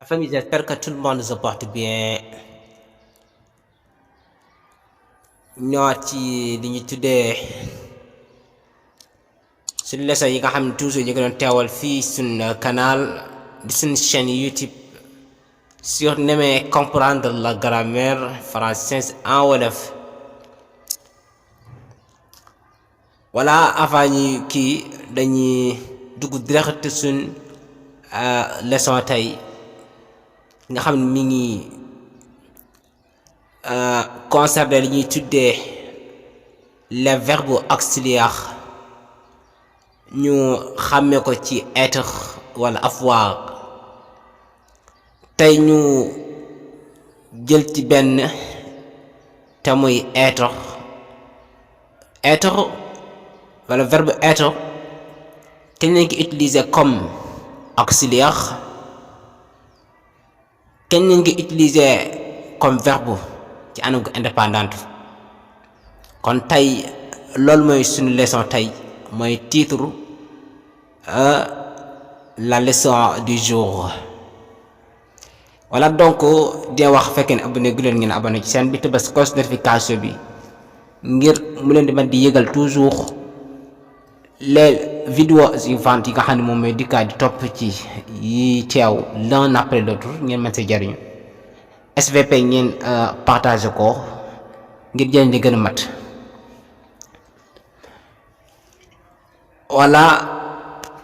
Famille, j'espère que tout le monde se porte bien. ñoo ci li ñu tuddee suñu leçon yi nga xam ne toujours ñu ngi doon teewal fii suñ canal di suñ chaîne YouTube sur N'aimer comprendre la grammaire française en wolof. Voilà, avant ñi kii dañuy dugg direct suñ leçon tey nga xam ne mi ngi concerné li ñuy tuddee les verbes auxiliaires ñu xàmmee ko ci être wala avoir. tey ñu jël ci benn te muy être wala verbe être kañ lañ ko utiliser comme auxiliaire, kañ lañ ko utiliser comme verbe ci anam gu indépendante. kon tey loolu mooy suñu leçon tey mooy titre la leçon du jour. Voilà, donc di wax fekkee ne abonné gu leen ngeen abonné ci chaîne bi te bës cloche notification bi ngir mu leen di mën di yëgal toujours les vidéos suivantes yi nga xam ne moom mooy dikkaat di topp ci yi teew l'un après l'autre ngeen mën see jariñu. SVP ngeen partagé ko ngir jëriñ li gën a mat. Voilà,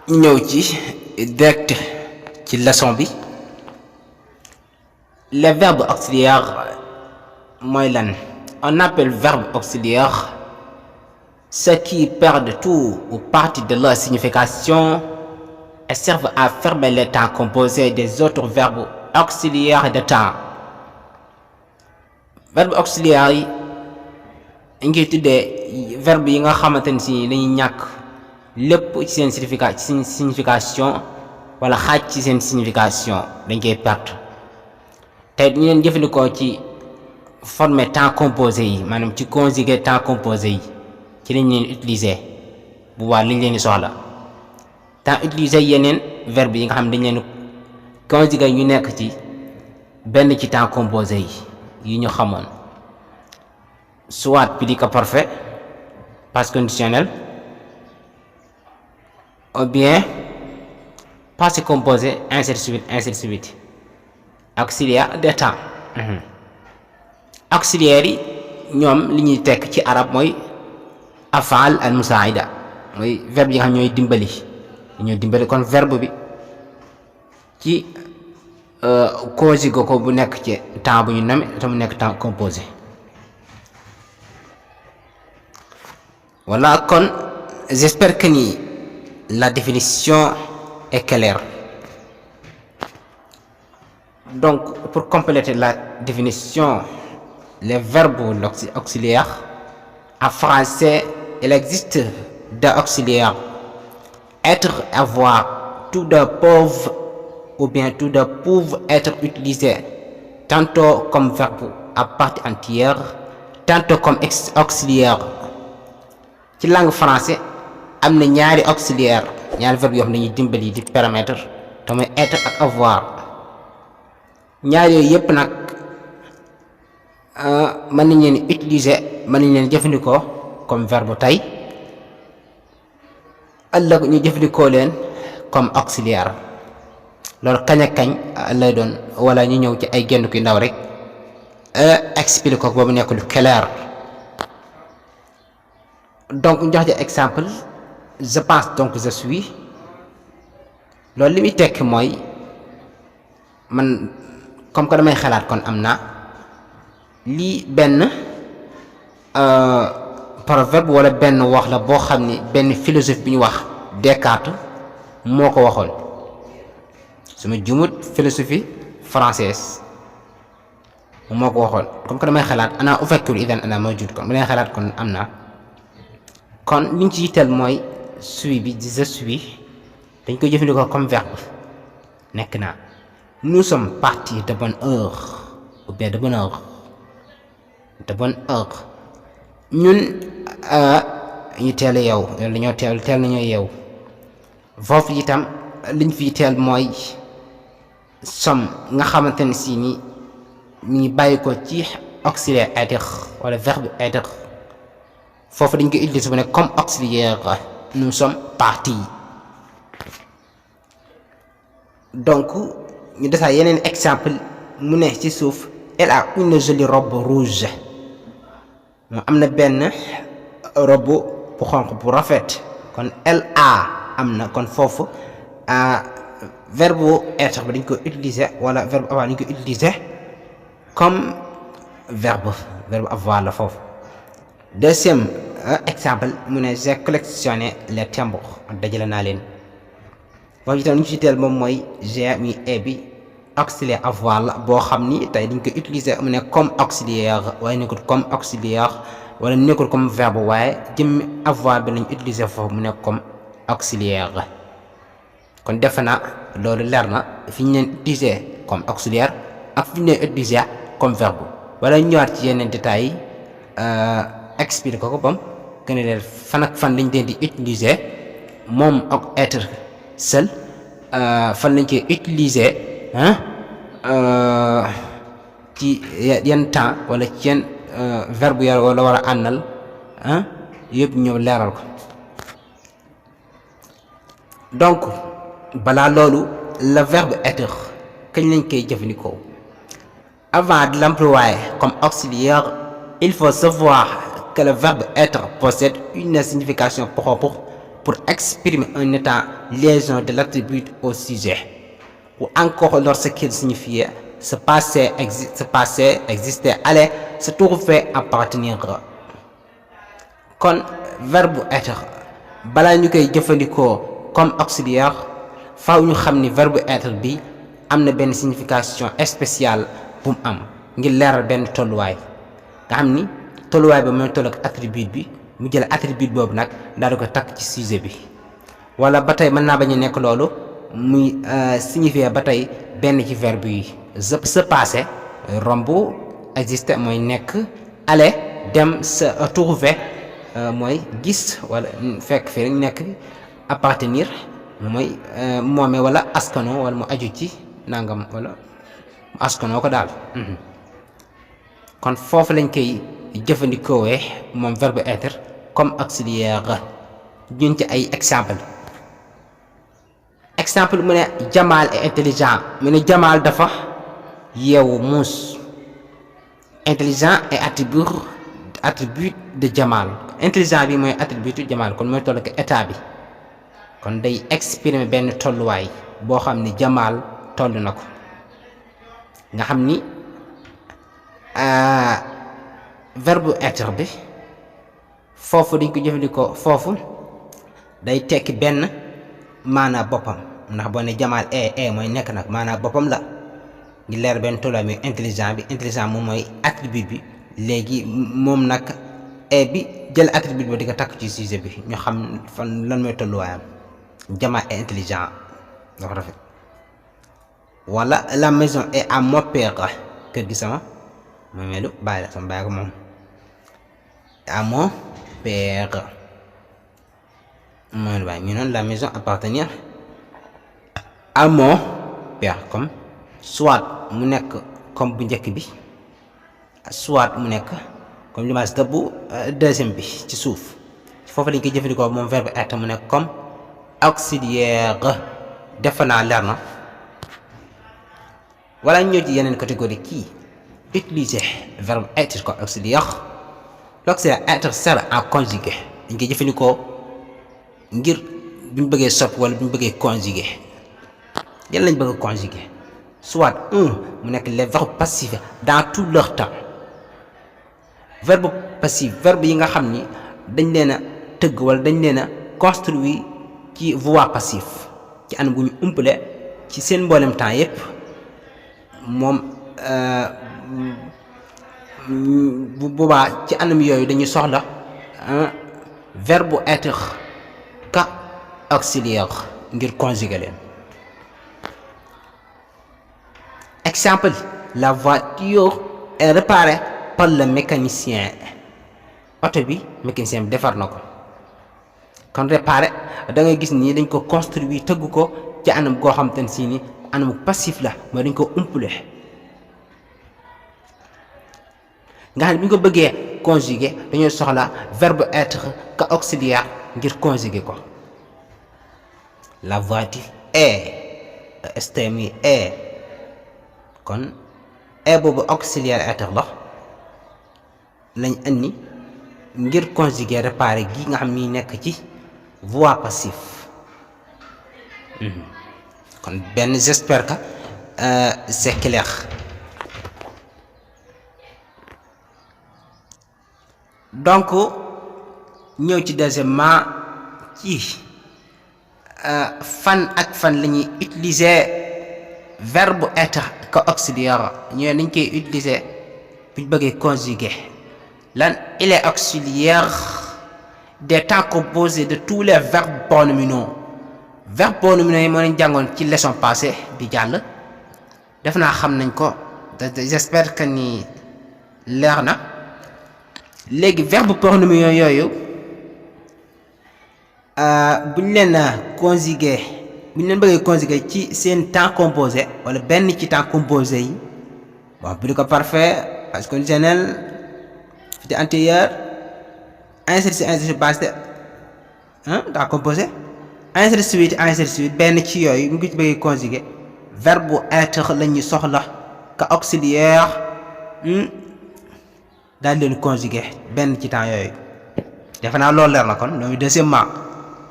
ñu ñëw ci direct ci leçon bi. Les verbes auxiliaires mooy lan? On appelle verbe auxiliaire ceux qui perdent tout ou partie de leur signification et servent à fermer les temps composés des autres verbes auxiliaires de temps. Verbe auxiliaire yi dañ koy tuddee verbe yi nga xamante ni si dañuy ñàkk lépp ci seen signification wala xaaj ci seen signification dañ koy perte. tey dañu leen jëfandikoo ci forme temps composé yi maanaam ci conjugué temps composé yi ci lañ leen utiliser bu baax liñ leen di soxla. temps utiliser yeneen verbe yi nga xam dañ leen conjugué ñu nekk ci benn ci temps composé yi ñu xamoon, soit prédicat parfait, passé conditionnel, ou bien passé composé, ainsi de suite. Auxiliaire de temps. auxiliaire yi ñoom li ñuy tekk ci arab mooy afaal al musaida, mooy verbe yi nga xam ñooy dimbali kon verbe bi ci conjugué ko bu nekk ci temps bu ñu nommé te mu nekk temps composé. Voilà, kon j'espère que ni la définition est claire. Donc pour compléter la définition, les verbes auxiliaires en français, il existe deux auxiliaires: être, avoir. Tous deux peuvent ou bien tous deux peuvent être utilisés tantôt comme verbe à partie entière, tantôt comme auxiliaire. ci langue français am na ñaari auxiliaire, ñaari verbe yoo xam ne dañuy dimbali di permettre te mooy être ak avoir. ñaar yooyu yëpp nag mën nañ leen utiliser, mën nañ leen jëfandikoo comme verbe tey, ëllëg ñu jëfandikoo leen comme auxiliaire. loolu kañ ak kañ lay doon, wala ñu ñëw ci ay genn kuy ndaw rek expliquer ko boobu nekk lu clair. donc ñu jox ci exemple: je pense donc je suis. loolu li muy tekk mooy man comme que damay xalaat kon am na. lii benn proverbe wala benn wax la boo xam ni benn philosophe bi ñu wax Descartes moo ko waxoon, suma jumut philosophie française moo ko waxoon. comme que damay xalaat ana ufakkir idan ana mawjud, kon bu leen xalaat kon am na. kon liñ ci yitteel mooy suis bi di je suis dañ koy jëfandikoo comme verbe nekk naa. Nous sommes partis de bonne heure ou bien de bonne heure. ñun ñu teel a yeew, dañoo teel nañoo yeew. foofu itam liñ fi teel mooy somme nga xamante ne si ni mi ngi bàyyi ko ci auxiliaire être wala verbe être foofu dañ koy utiliser bu ne comme auxiliaire nous sommes partis. donc ñu desaa yeneen exemple mu ne ci suuf elle a une jolie robe rouge moom am na benn robe bu xonq bu rafet kon elle a am na kon foofu verbe être bi dañ ko utiliser wala verbe avoir dañ ko utiliser comme verbe avoir la foofu. deuxième exemple mu ne j'ai collectionné les timbres dajale naa leen foofu itam ñu ci teel moom mooy j'ai mi bi auxiliaire avoir la boo xam ni tey dañ ko utiliser mu ne comme auxiliaire waaye nekkul comme auxiliaire wala nekkul comme verbe waaye jëmmi avoir bi lañ utiliser foofu mu ne comme auxiliaire. kon defe na loolu leer na fi ñu leen utiliser comme auxiliaire ak fi ñu leen utiliser comme verbe wala ñu ñëwaat ci yeneen détails yi expliqué ko bam gën a leer fan ak fan lañ leen di utiliser moom ak être seul fan lañ koy utiliser ci yenn temps wala ci yenn verbe ya wala war a àndal yëpp ñëw leeral ko. donc balaa loolu le verbe être kañ lañ koy jëfandikoo avant de l'employer comme auxiliaire il faut savoir que le verbe être possède une signification propre pour exprimer un état liaison de l'attribut au sujet ou encore lorsqu'il signifiait se passer exister aller se trouver appartenir. kon verbe être balaa ñu koy jëfandikoo comme auxiliaire faaw ñu xam ni verbe être bi am na benn signification spéciale bu mu am ngir leeral benn tolluwaay nga xam ni tolluwaay ba mooy toll ak attribut bi mu jël attribut boobu nag daal di ko takk ci sujet bi wala ba tey mën naa bañ a nekk loolu muy signifier ba tey benn ci verbe yi se passer romb exister mooy nekk aller dem se trouver mooy gis wala fekk fi rek nekk appartenir mooy moome wala askano wala mu aju ci nangam wala mu askanoo ko daal. kon foofu lañ koy jëfandikoowee moom verbe être comme auxiliaire ñun ci ay exemple mu ne Jamal est intelligent mu ne Jamal dafa yeewu muus intelligent et attribut de Jamal intelligent bi mooy attribut de Jamal kon mooy toll ak état bi kon day exprimer benn tolluwaay boo xam ni Jamal toll na ko nga xam ni verbe être bi foofu dañ ko jëfandikoo foofu day tekki benn maanaa boppam ndax boo ne Jamal mooy nekk nag maanaa boppam la ngi leer benn tolluwaay muy intelligent moom mooy attribut bi léegi moom nag bi jël attribut bi di ko takk ci sujet bi ñu xam fan lan mooy tolluwaayam Jamal est intelligent dafa rafet. wala la maison est à mon père kër gi sama moomeelu bàyyi la sama bàyyi ko moom à mon père moomeelu bàyyi ñu noonu la maison appartenir à mon père comme soit mu nekk comme bu njëkk bi soit mu nekk comme l'image de bu deuxième bi ci suuf foofu lañ koy jëfandikoo moom verbe être mu nekk comme auxiliaire defe naa leer na. wala ñëw ci yeneen catégorie kii utiliser verbe être comme auxiliaire l'auxiliaire être sert à conjuguer dañ koy jëfandikoo ngir bu ñu bëggee soppi wala bu ñu bëggee conjuguer yan lañ bëgg a conjuguer soit mu nekk les verbes passifs dans tout leur temps verbe passif verbe yi nga xam ni dañ leen a tëgg wala dañ leen a construire ci voie passif ci anam bu ñu umpale ci seen mboolem temps yépp moom bu boobaa ci anam yooyu dañuy soxla verbe être ka auxiliaire ngir conjuguer leen. exemple la voiture est réparée par le mécanicien oto bi mécanicien bi defar na ko kon réparé da ngay gis nii dañ ko construire tëgg ko ci anam goo xam te ne si ni anamu passif la mooy dañ ko umpule nga xam ne bi ñu ko bëggee conjuguer dañoo soxla verbe être ka auxiliaire ngir conjuguer ko. La voiture est STMI est kon est boobu auxiliaire être la lañ andi ngir conjuguer réparer gi nga xam ni nekk ci voix passif. kon benn j'espère que c'est clair. donc ñëw ci deuxièmement ci fan ak fan la ñuy utiliser verbe être ka auxiliaire ñooy nañ koy utiliser bu ñu bëggee conjuguer lan il est auxiliaire des temps composés de tous les verbes pronominaux. Verbes pronominaux yi moo nañ jàngoon ci leçon passée bi jàll def naa xam nañ ko j'espère que ni leer na. léegi verbe pronominaux yooyu bu ñu leen conjuguer bu ñu leen bëggee conjuguer ci seen temps composé wala benn ci temps composé yi bon bu di ko parfait passé conditionnel futur antérieur ainsi de suite passé temps composé ainsi de suite benn ci yooyu bu ñu ko ci bëggee conjuguer verbe être la ñuy soxla ka auxiliaire daal leen conjuguer benn ci temps yooyu defe naa loolu leer na kon loolu deuxièmement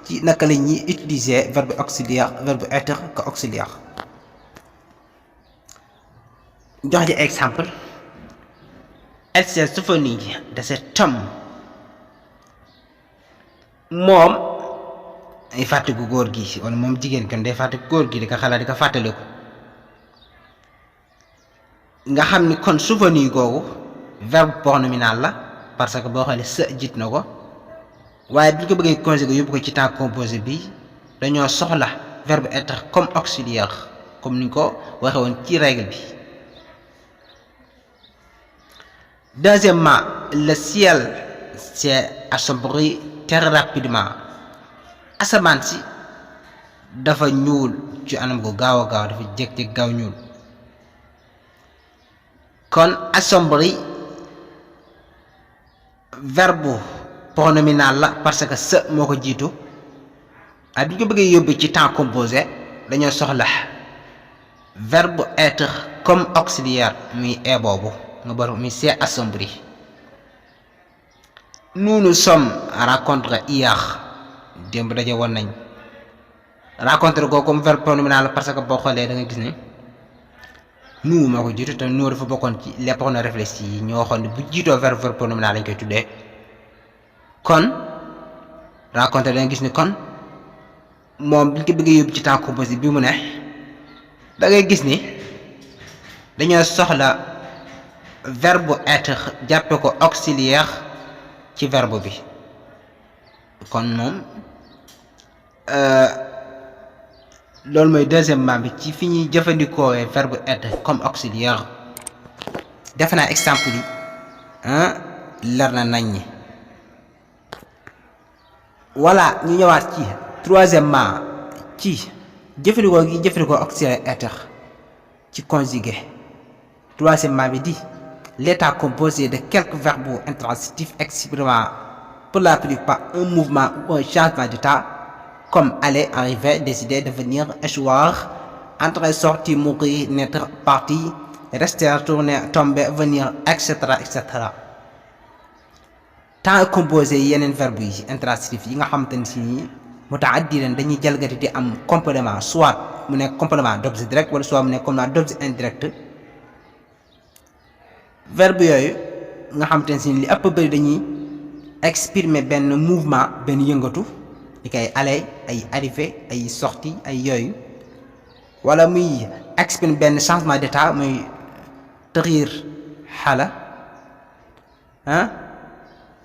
ci naka la ñuy utiliser verbe auxiliaire verbe être ka auxiliaire. jox di exemple elle s'est souvenue de cet homme moom day fàttaliku góor gi wala moom jigéen kon day fàttaliku góor gi di ko xalaat di ko fàttaliku nga xam ni kon souvenue googu verbe pronominal la parce que boo xoolee sa jiit na ko waaye bi ñu ko bëggee conjuguer yóbbu ko ci temps composé bi dañoo soxla verbe être comme auxiliaire comme ni ñu ko waxee woon ci règle bi. Deuxièmement, le ciel s'est assombri très rapidement. asamaan si dafa ñuul ci anam gu gaaw a gaaw dafa jékki-jékki gaaw ñuul kon assombri verbe pronominal la parce que sa moo ko jiitu ak bi ñu ko bëggee yóbbu ci temps composé dañoo soxla verbe être comme auxiliaire muy est boobu nga bari muy s'est assombri. Nous nous sommes rencontrés hier démb daje woon nañ rencontre googu comme verbe pronominal la parce que boo xoolee da nga gis ne nous moo ko jiitu te nous dafa bokkoon ci les pronoms réfléchis yi ñoo waxoon ne bu jiitoo verbe pronominal lañ koy tuddee kon rencontre da nga gis ni kon moom bi ñu ko bëggee yóbbu ci temps composé bi mu ne da ngay gis ni dañoo soxla verbe être jàppe ko auxiliaire ci verbe bi kon moom loolu mooy deuxièmement bi ci fi ñuy jëfandikoo verbe être comme auxiliaire defe naa exemple yi leer na nañ ñi. voilà ñu ñëwaat ci troisièmement ci jëfandikoo gi jëfandikoo auxiliaire être ci conjugué. Troisièmement bi di l'état composé de quelques verbes intransitifs exprimant pour la plupart un mouvement ou un changement d'état comme aller, arriver, décider, devenir, échouer, entrer, sortir, mourir, naître, partir, rester, tourner, tomber, venir, etc. etc. temps composé yeneen verbe yi intransitif yi nga xamante ni si mutaaddi leen dañuy jalgati di am complément soit mu nekk complément d'objet direct wala soit mu nekk complément d'objet indirect. verbe yooyu nga xamante ne si li ëpp bëri dañuy exprimer benn mouvement benn yëngatu di koy aller ay arrivé ay sortie ay yooyu wala muy exprimer benn changement d'état muy tëxiir xala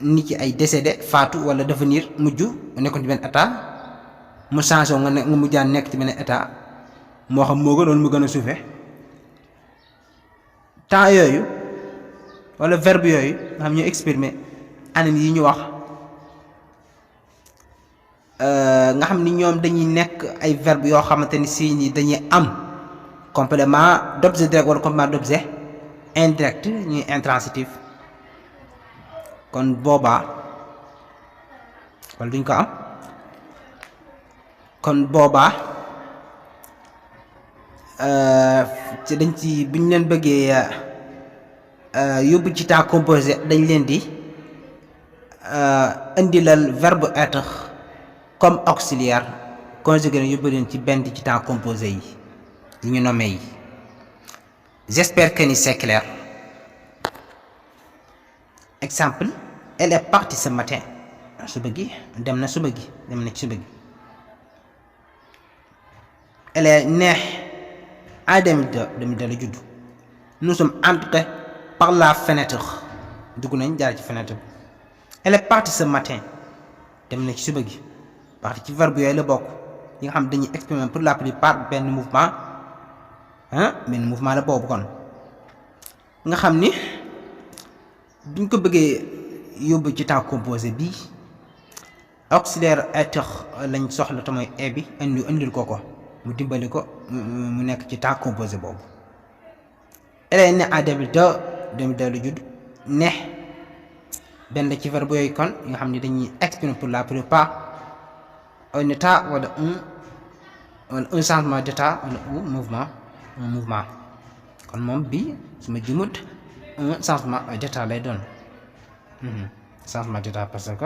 nit ci ay décédé faatu wala devenir mujj mu nekkoon ci benn état mu changé nga mujjaan nekk ci benn état moo xam moo gën wala mu gën a suufe temps yooyu wala verbe yooyu nga xam ñu exprimer anam yi ñu wax nga xam ni ñoom dañuy nekk ay verbe yoo xamante ni si ni dañuy am complément d'objet direct wala complément d'objet indirect ñuy intransitif kon boobaa wala duñ ko am kon boobaa ci dañ ci buñ leen bëggee yóbbu ci temps composé dañ leen di indilal verbe être comme auxiliaire conjugué na yóbbu leen ci benn ci temps composé yi ñu nommé yi. J'espère que ni c'est clair. Exemple, elle est partie ce matin. Suba gi dem na suba gi dem na ci suba gi. Elle est née en 2002 la judd. Nous sommes entrés par la fenêtre. Dugg nañ jaar ci fenêtre bi. Elle est partie ce matin. Dem na ci suba gi. Partie ci verbe yooyu la bokk. yi nga xam dañuy exprimer pour la plupart benn mouvement benn mouvement la boobu kon nga xam ni duñ ko bëggee yóbbu ci temps composé bi auxiliaire être lañ soxla te mooy e bi indil ko mu dimbali ko mu nekk ci temps composé boobu. Elle est née en 2002 la judd ne benn ci verbe yooyu kon yi nga xam ni dañuy exprimer pour la plupart un état wala un changement d'état wala un mouvement kon moom bi su ma jumut un changement d'état lay doon changement d'état parce que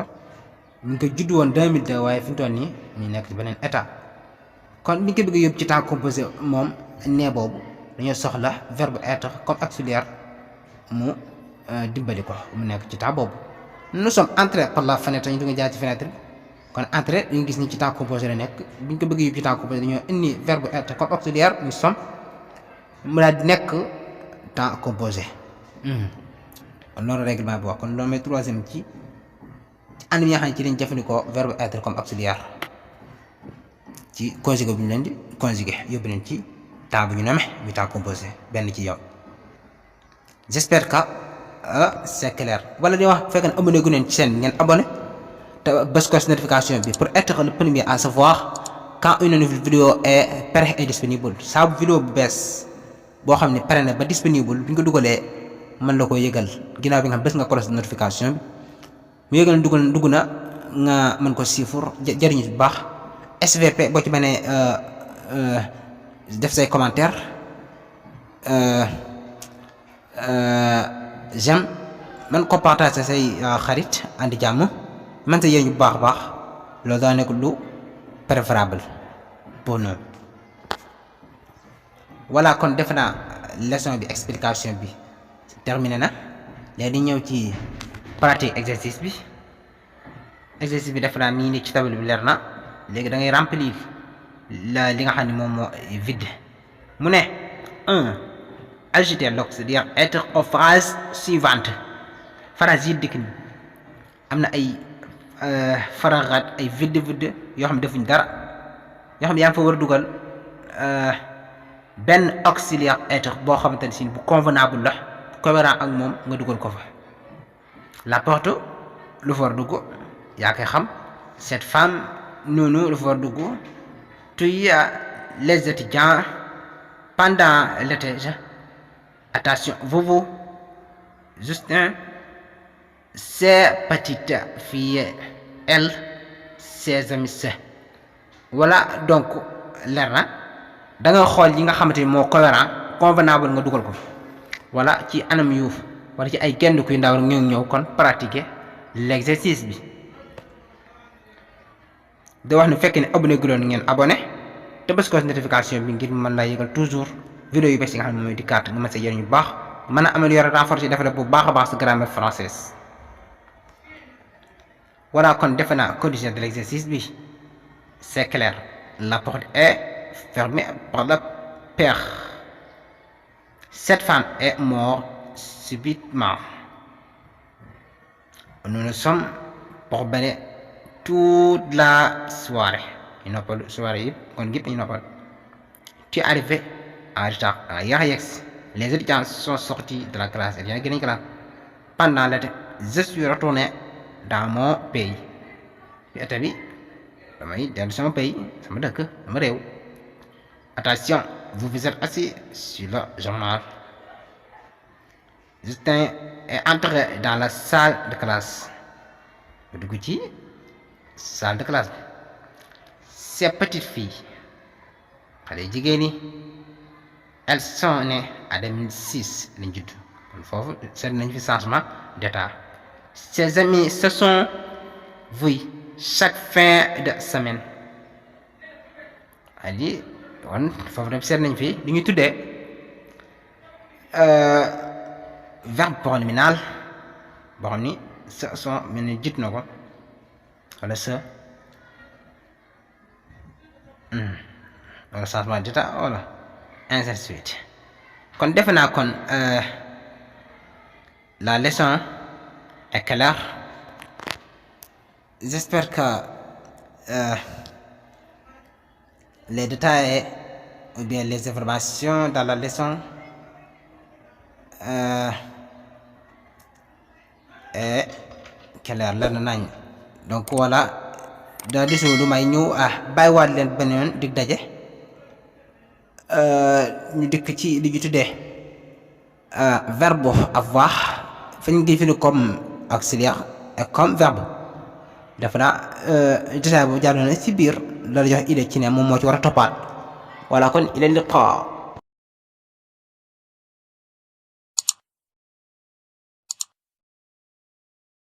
ñu ngi ko judd woon 2002 waaye fi mu toll nii ñu nekk ci beneen état kon bi ñu ko bëgg a yóbbu ci temps composé moom nee boobu dañoo soxla verbe être comme auxiliaire mu dimbali ko mu nekk ci temps boobu. Nous sommes entrés par la fenêtre ñu jaar ci fenêtre bi kon entrée dañu gis ni ci temps composé la nekk bu ñu ko bëgg yóbbu ci temps composé dañoo indi verbe être comme auxiliaire ñu sommes mu daal di nekk temps composé kon loolu règlement bi wax kon loolu mooy troisième ci ànd yi nga xam ne ci lañ jëfandikoo verbe être comme auxiliaire ci conjugué bu ñu leen di conjugué yóbbu leen ci temps bu ñu nommé muy temps composé benn ci yow. J'espère que c'est clair wala di wax fekk na abonné gu leen ci seen ngeen abonné te bës ko notification bi pour être le premier à savoir quand une nouvelle vidéo est prête et disponible saa bu vidéo bu bees boo xam ne pare na ba disponible bi ñu ko dugalee mën la ko yëgal ginnaaw bi nga xam bës nga cloche de notification bi mu yëgal dugg na nga mën ko siifur jëriñu bu baax. SVP boo ci mënee def say commentaire j'aime man ko partager say xarit andi jàmm man sa yéen bu baax a baax loolu daa nekk lu préférable pour nous. Voilà kon def naa leçon bi explication bi terminé na léegi di ñëw ci pratique exercice bi def naa nii ni ci table bi leer na léegi da ngay remplir li nga xam ne moom moo vide mu ne 1 ajouter l'auxiliaire être aux phrases suivantes phrase yi dikk ni am na ay faraxaat ay vide yoo xam ne defuñ dara yoo xam ne yaa ngi fa war a dugal benn auxiliaire être boo xamante ne si bu convenable la cohérent ak moom nga dugal ko fa. La porte lu fa war a dugg yaa koy xam cette femme noonu lu fa war a dugg tuy les étudiants pendant l'été attention vous Justin ces petites filles elles ses amis voilà donc leer na da nga xool yi nga xamante ni moo cohérent convenable nga dugal ko voilà ci anam yu wala ci ay genn kuy ndaw ñëw kon pratiquer l'exercice bi da wax ne fekk ne abonné guloon ngeen abonné te bës ko notification bi ngir mën laa yëgal toujours vidéo yu bees yi nga xam ne mooy di carte nga mën sa jëriñ bu baax mën a améliorer renforcer développer bu baax a baax sa grammaire française. Voilà kon defe naa condition de l'exercice bi c'est clair la porte est fermée par le père. Cette femme est morte subitement. Nous nous sommes promenés toute la soirée. Ñu noppal soirée yëpp kon yëpp ñu noppal. Tu es arrivé en retard. Les étudiants sont sortis de la classe. Pendant l'été, je suis retourné dans mon pays. Été bi damay dellu sama pays sama dëkk sama réew. Attention. vous vous êtes assis sur le journal. Justin est entré dans la salle de classe. Vous dugg ci salle de classe. Ces petites filles, xale jigéen ñi, elles sont nées en 2006 lañ judd. Kon foofu seet nañ fi changement d'état. Ses amis se sont vus chaque fin de semaine. Ali kon foofu dem seet nañ fi li ñu tuddee verbe pronominal boo xam ni ce sont mel ni jiit na ko wala ce wala changement d'état wala ainsi de suite. Kon defe naa kon la leçon est claire. J'espère que les détails ou bien les informations dans la leçon est claire la nañ. Donc voilà, daa desewu lu may ñëw bàyyiwaat leen beneen dig daje ñu dikk ci li ñu tuddee verbe avoir fa ñu définir comme auxiliaire et comme verbe. Dafa naa détail boobu jàll na ci biir la jox idée ci ne moom moo ci war a toppaat. Voilà kon ila liqa.